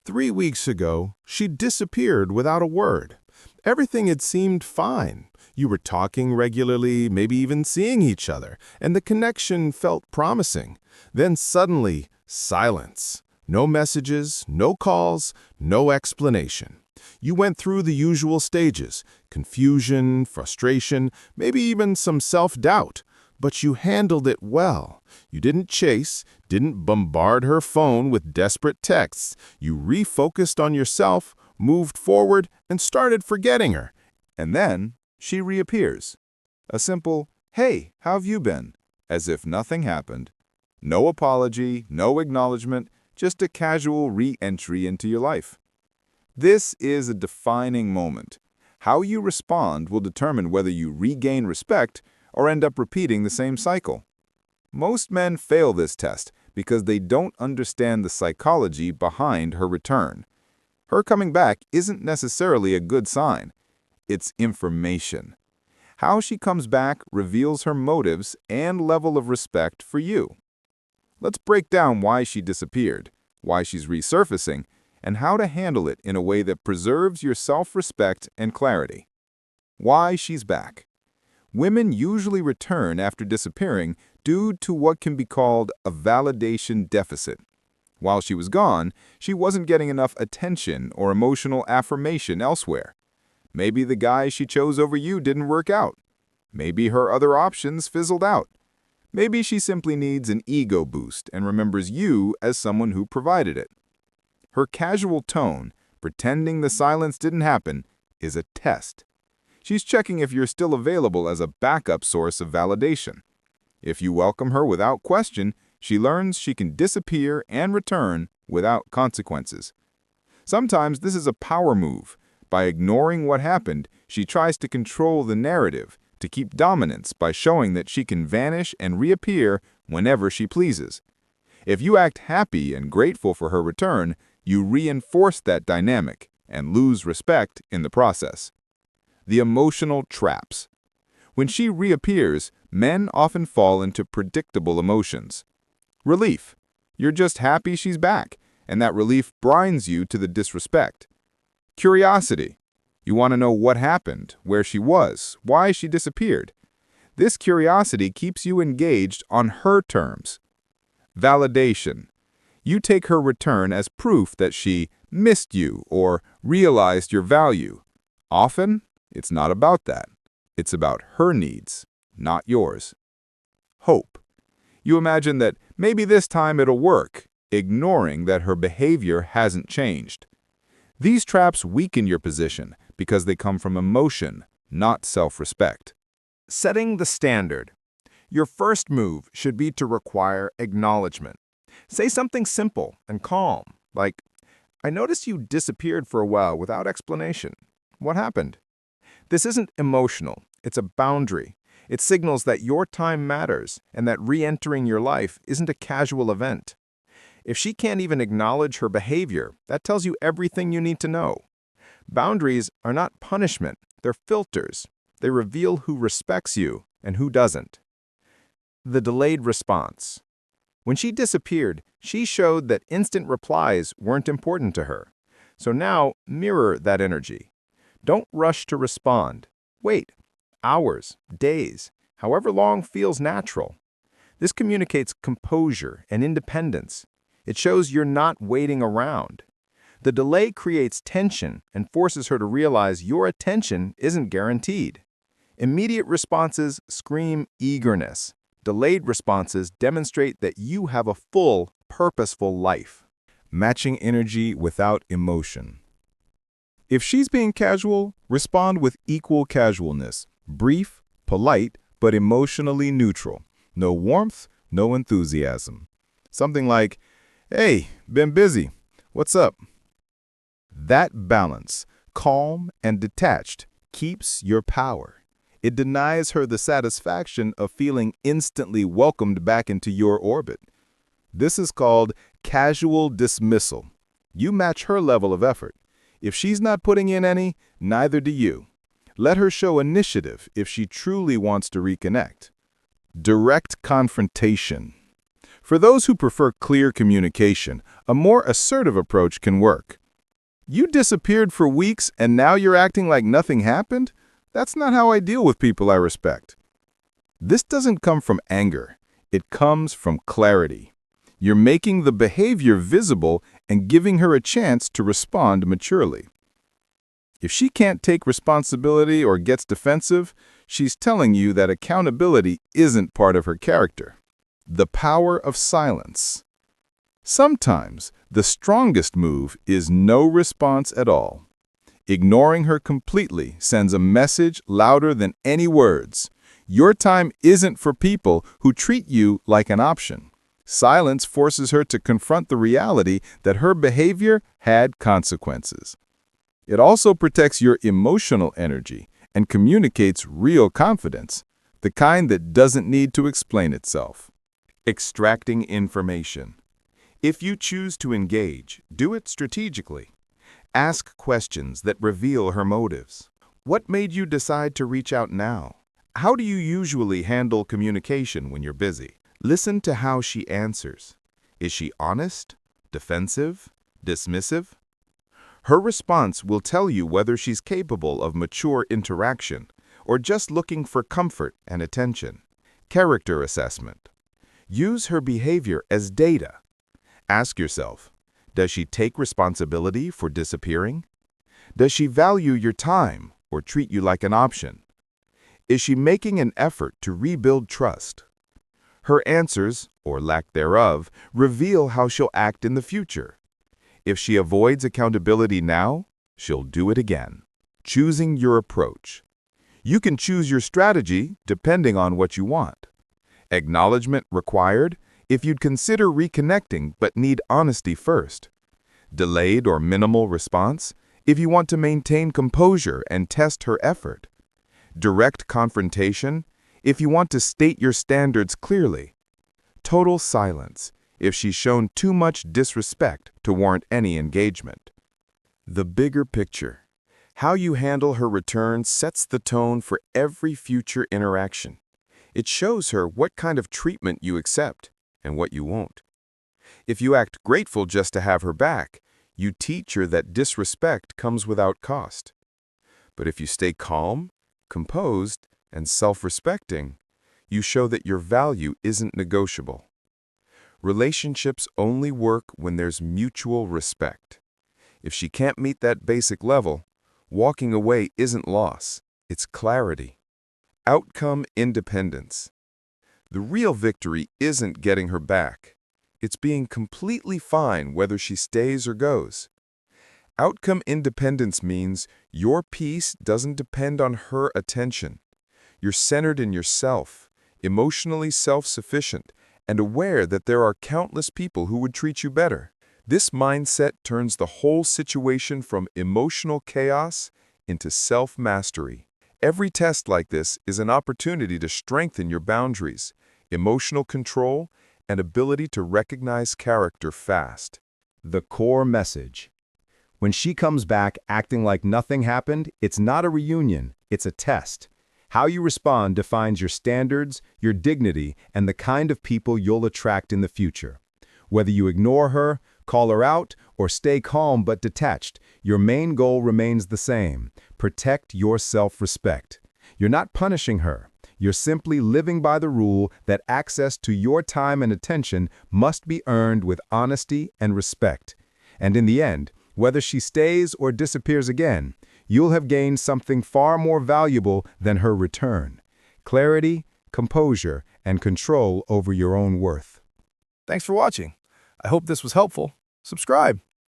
3 weeks ago, she disappeared without a word. Everything had seemed fine. You were talking regularly, maybe even seeing each other, and the connection felt promising. Then suddenly, silence. No messages, no calls, no explanation. You went through the usual stages: confusion, frustration, maybe even some self-doubt. But you handled it well. You didn't chase, didn't bombard her phone with desperate texts. You refocused on yourself, moved forward, and started forgetting her. And then she reappears. A simple, "Hey, how have you been?" As if nothing happened. No apology, no acknowledgement, just a casual re-entry into your life. This is a defining moment. How you respond will determine whether you regain respect or end up repeating the same cycle. Most men fail this test because they don't understand the psychology behind her return. Her coming back isn't necessarily a good sign. It's information. How she comes back reveals her motives and level of respect for you. Let's break down why she disappeared, why she's resurfacing, and how to handle it in a way that preserves your self-respect and clarity. Why she's back. Women usually return after disappearing due to what can be called a validation deficit. While she was gone, she wasn't getting enough attention or emotional affirmation elsewhere. Maybe the guy she chose over you didn't work out. Maybe her other options fizzled out. Maybe she simply needs an ego boost and remembers you as someone who provided it. Her casual tone, pretending the silence didn't happen, is a test. She's checking if you're still available as a backup source of validation. If you welcome her without question, she learns she can disappear and return without consequences. Sometimes this is a power move. By ignoring what happened, she tries to control the narrative, to keep dominance by showing that she can vanish and reappear whenever she pleases. If you act happy and grateful for her return, you reinforce that dynamic and lose respect in the process. The emotional traps. When she reappears, men often fall into predictable emotions. Relief. You're just happy she's back, and that relief blinds you to the disrespect. Curiosity. You want to know what happened, where she was, why she disappeared. This curiosity keeps you engaged on her terms. Validation. You take her return as proof that she missed you or realized your value. Often, it's not about that. It's about her needs, not yours. Hope. You imagine that maybe this time it'll work, ignoring that her behavior hasn't changed. These traps weaken your position because they come from emotion, not self-respect. Setting the standard. Your first move should be to require acknowledgement. Say something simple and calm, like, "I noticed you disappeared for a while without explanation. What happened?" This isn't emotional, it's a boundary. It signals that your time matters and that re-entering your life isn't a casual event. If she can't even acknowledge her behavior, that tells you everything you need to know. Boundaries are not punishment, they're filters. They reveal who respects you and who doesn't. The delayed response. When she disappeared, she showed that instant replies weren't important to her. So now, mirror that energy. Don't rush to respond. Wait. Hours, days, however long feels natural. This communicates composure and independence. It shows you're not waiting around. The delay creates tension and forces her to realize your attention isn't guaranteed. Immediate responses scream eagerness. Delayed responses demonstrate that you have a full, purposeful life. Matching energy without emotion. If she's being casual, respond with equal casualness. Brief, polite, but emotionally neutral. No warmth, no enthusiasm. Something like, "Hey, been busy. What's up?" That balance, calm and detached, keeps your power. It denies her the satisfaction of feeling instantly welcomed back into your orbit. This is called casual dismissal. You match her level of effort. If she's not putting in any, neither do you. Let her show initiative if she truly wants to reconnect. Direct confrontation. For those who prefer clear communication, a more assertive approach can work. You disappeared for weeks and now you're acting like nothing happened? That's not how I deal with people I respect. This doesn't come from anger. It comes from clarity. You're making the behavior visible and giving her a chance to respond maturely. If she can't take responsibility or gets defensive, she's telling you that accountability isn't part of her character. The power of silence. Sometimes, the strongest move is no response at all. Ignoring her completely sends a message louder than any words. Your time isn't for people who treat you like an option. Silence forces her to confront the reality that her behavior had consequences. It also protects your emotional energy and communicates real confidence, the kind that doesn't need to explain itself. Extracting information. If you choose to engage, do it strategically. Ask questions that reveal her motives. What made you decide to reach out now? How do you usually handle communication when you're busy? Listen to how she answers. Is she honest, defensive, dismissive? Her response will tell you whether she's capable of mature interaction or just looking for comfort and attention. Character assessment. Use her behavior as data. Ask yourself, does she take responsibility for disappearing? Does she value your time or treat you like an option? Is she making an effort to rebuild trust? Her answers, or lack thereof, reveal how she'll act in the future. If she avoids accountability now, she'll do it again. Choosing your approach. You can choose your strategy depending on what you want. Acknowledgement required if you'd consider reconnecting but need honesty first. Delayed or minimal response if you want to maintain composure and test her effort. Direct confrontation if you want to state your standards clearly. Total silence if she's shown too much disrespect to warrant any engagement. The bigger picture. How you handle her return sets the tone for every future interaction. It shows her what kind of treatment you accept and what you won't. If you act grateful just to have her back, you teach her that disrespect comes without cost. But if you stay calm, composed, and self-respecting, you show that your value isn't negotiable. Relationships only work when there's mutual respect. If she can't meet that basic level, walking away isn't loss, it's clarity. Outcome independence. The real victory isn't getting her back. It's being completely fine whether she stays or goes. Outcome independence means your peace doesn't depend on her attention. You're centered in yourself, emotionally self-sufficient, and aware that there are countless people who would treat you better. This mindset turns the whole situation from emotional chaos into self-mastery. Every test like this is an opportunity to strengthen your boundaries, emotional control, and ability to recognize character fast. The core message. When she comes back acting like nothing happened, it's not a reunion, it's a test. How you respond defines your standards, your dignity, and the kind of people you'll attract in the future. Whether you ignore her, call her out, or stay calm but detached, your main goal remains the same: protect your self-respect. You're not punishing her. You're simply living by the rule that access to your time and attention must be earned with honesty and respect. And in the end, whether she stays or disappears again, you'll have gained something far more valuable than her return: clarity, composure, and control over your own worth. Thanks for watching. I hope this was helpful. Subscribe.